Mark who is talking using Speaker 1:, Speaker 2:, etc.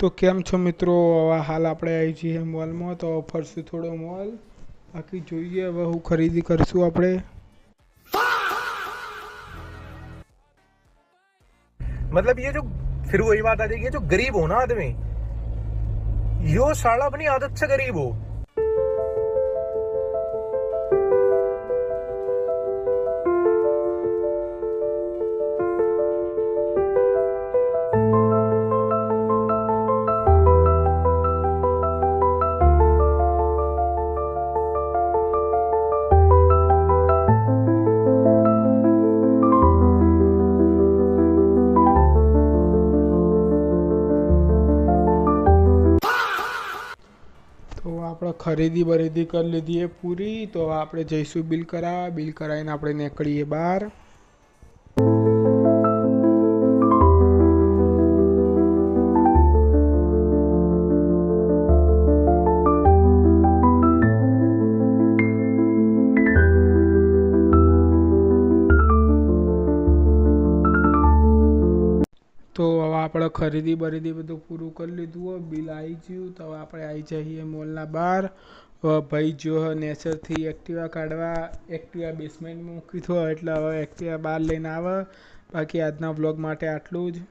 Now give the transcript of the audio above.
Speaker 1: તો કેમ છો મિત્રો? હવે હાલ આપણે આવી છીએ મોલમાં, તો ફરશું થોડો મોલ. બાકી જોઈએ હવે હું ખરીદી કરશું આપણે.
Speaker 2: मतलब ये जो फिर वही बात आ जाएगी, जो गरीब हो ना आदमी, यो साला अपनी आदत से गरीब हो।
Speaker 1: તો આપણે ખરીદી બરીદી કરી લીધી પૂરી. તો આપણે જઈશું બિલ કરાવવા. બિલ કરાવીને આપણે નીકળીએ બહાર. તો હવે આપણે ખરીદી બરીદી બધું પૂરું કરી લીધું હોય, બિલ આવી ગયું. તો હવે આપણે આવી જઈએ મોલના બહાર. ભાઈ જો નેચરથી એક્ટિવા કાઢવા, એક્ટિવા બેસમેન્ટમાં મૂકી થો એટલે હવે એક્ટિવા બહાર લઈને આવે. બાકી આજના વ્લોગ માટે આટલું જ.